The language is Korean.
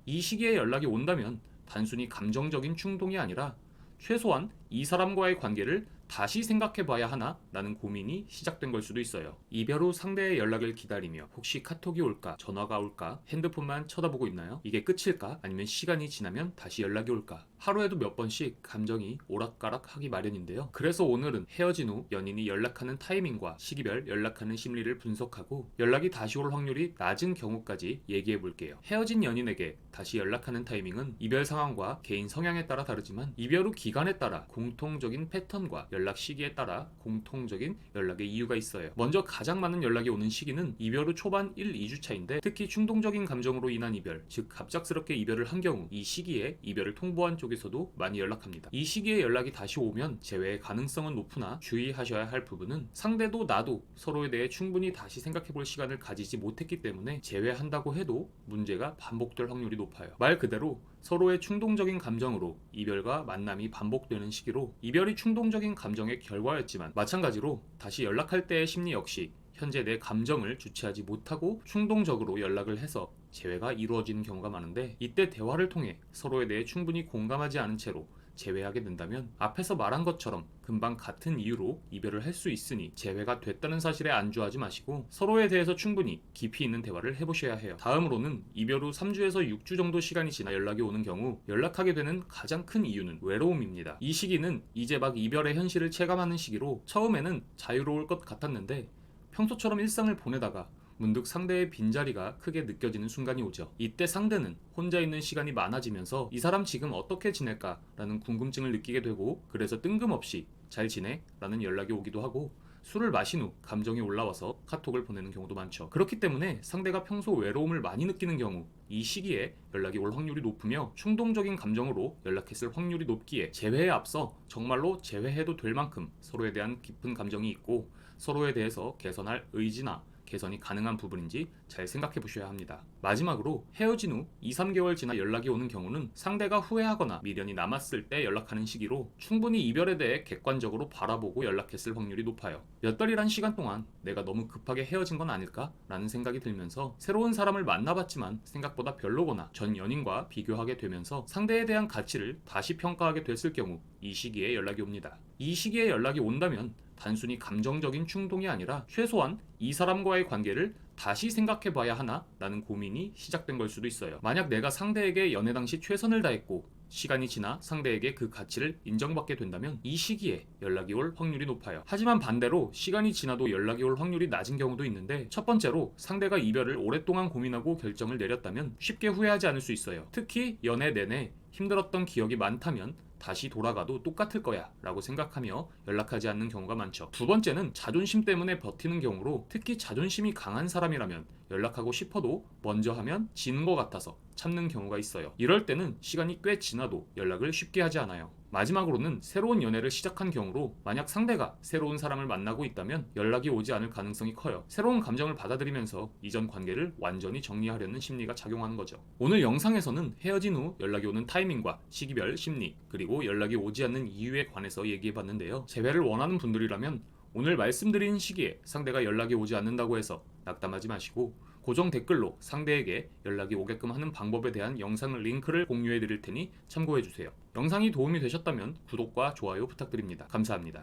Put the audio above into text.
이 시기에 연락이 온다면 단순히 감정적인 충동이 아니라 최소한 이 사람과의 관계를 다시 생각해 봐야 하나? 라는 고민이 시작된 걸 수도 있어요. 이별 후 상대의 연락을 기다리며 혹시 카톡이 올까, 전화가 올까, 핸드폰만 쳐다보고 있나요? 이게 끝일까? 아니면 시간이 지나면 다시 연락이 올까? 하루에도 몇 번씩 감정이 오락가락 하기 마련인데요. 그래서 오늘은 헤어진 후 연인이 연락하는 타이밍과 시기별 연락하는 심리를 분석하고 연락이 다시 올 확률이 낮은 경우까지 얘기해 볼게요. 헤어진 연인에게 다시 연락하는 타이밍은 이별 상황과 개인 성향에 따라 다르지만 이별 후 기간에 따라 공통적인 패턴과 연락 시기에 따라 공통적인 연락의 이유가 있어요. 먼저 가장 많은 연락이 오는 시기는 이별 후 초반 1, 2주 차인데 특히 충동적인 감정으로 인한 이별, 즉 갑작스럽게 이별을 한 경우 이 시기에 이별을 통보한 쪽에서도 많이 연락합니다. 이 시기에 연락이 다시 오면 재회의 가능성은 높으나 주의하셔야 할 부분은 상대도 나도 서로에 대해 충분히 다시 생각해볼 시간을 가지지 못했기 때문에 재회한다고 해도 문제가 반복될 확률이 높아요. 말 그대로 서로의 충동적인 감정으로 이별과 만남이 반복되는 시기로 이별이 충동적인 감정의 결과였지만 마찬가지로 다시 연락할 때의 심리 역시 현재 내 감정을 주체하지 못하고 충동적으로 연락을 해서 재회가 이루어지는 경우가 많은데 이때 대화를 통해 서로에 대해 충분히 공감하지 않은 채로 재회하게 된다면 앞에서 말한 것처럼 금방 같은 이유로 이별을 할 수 있으니 재회가 됐다는 사실에 안주하지 마시고 서로에 대해서 충분히 깊이 있는 대화를 해보셔야 해요. 다음으로는 이별 후 3주에서 6주 정도 시간이 지나 연락이 오는 경우 연락하게 되는 가장 큰 이유는 외로움입니다. 이 시기는 이제 막 이별의 현실을 체감하는 시기로 처음에는 자유로울 것 같았는데 평소처럼 일상을 보내다가 문득 상대의 빈자리가 크게 느껴지는 순간이 오죠. 이때 상대는 혼자 있는 시간이 많아지면서 이 사람 지금 어떻게 지낼까? 라는 궁금증을 느끼게 되고 그래서 뜬금없이 잘 지내? 라는 연락이 오기도 하고 술을 마신 후 감정이 올라와서 카톡을 보내는 경우도 많죠. 그렇기 때문에 상대가 평소 외로움을 많이 느끼는 경우 이 시기에 연락이 올 확률이 높으며 충동적인 감정으로 연락했을 확률이 높기에 재회에 앞서 정말로 재회해도 될 만큼 서로에 대한 깊은 감정이 있고 서로에 대해서 개선할 의지나 개선이 가능한 부분인지 잘 생각해 보셔야 합니다. 마지막으로 헤어진 후 2, 3개월 지나 연락이 오는 경우는 상대가 후회하거나 미련이 남았을 때 연락하는 시기로 충분히 이별에 대해 객관적으로 바라보고 연락했을 확률이 높아요. 몇 달이란 시간 동안 내가 너무 급하게 헤어진 건 아닐까? 라는 생각이 들면서 새로운 사람을 만나봤지만 생각보다 별로거나 전 연인과 비교하게 되면서 상대에 대한 가치를 다시 평가하게 됐을 경우 이 시기에 연락이 옵니다. 이 시기에 연락이 온다면 단순히 감정적인 충동이 아니라 최소한 이 사람과의 관계를 다시 생각해 봐야 하나? 라는 고민이 시작된 걸 수도 있어요. 만약 내가 상대에게 연애 당시 최선을 다했고 시간이 지나 상대에게 그 가치를 인정받게 된다면 이 시기에 연락이 올 확률이 높아요. 하지만 반대로 시간이 지나도 연락이 올 확률이 낮은 경우도 있는데 첫 번째로 상대가 이별을 오랫동안 고민하고 결정을 내렸다면 쉽게 후회하지 않을 수 있어요. 특히 연애 내내 힘들었던 기억이 많다면 다시 돌아가도 똑같을 거야 라고 생각하며 연락하지 않는 경우가 많죠. 두 번째는 자존심 때문에 버티는 경우로 특히 자존심이 강한 사람이라면 연락하고 싶어도 먼저 하면 지는 것 같아서 참는 경우가 있어요. 이럴 때는 시간이 꽤 지나도 연락을 쉽게 하지 않아요. 마지막으로는 새로운 연애를 시작한 경우로 만약 상대가 새로운 사람을 만나고 있다면 연락이 오지 않을 가능성이 커요. 새로운 감정을 받아들이면서 이전 관계를 완전히 정리하려는 심리가 작용하는 거죠. 오늘 영상에서는 헤어진 후 연락이 오는 타이밍과 시기별 심리 그리고 연락이 오지 않는 이유에 관해서 얘기해봤는데요. 재회를 원하는 분들이라면 오늘 말씀드린 시기에 상대가 연락이 오지 않는다고 해서 낙담하지 마시고 고정 댓글로 상대에게 연락이 오게끔 하는 방법에 대한 영상 링크를 공유해 드릴 테니 참고해 주세요. 영상이 도움이 되셨다면 구독과 좋아요 부탁드립니다. 감사합니다.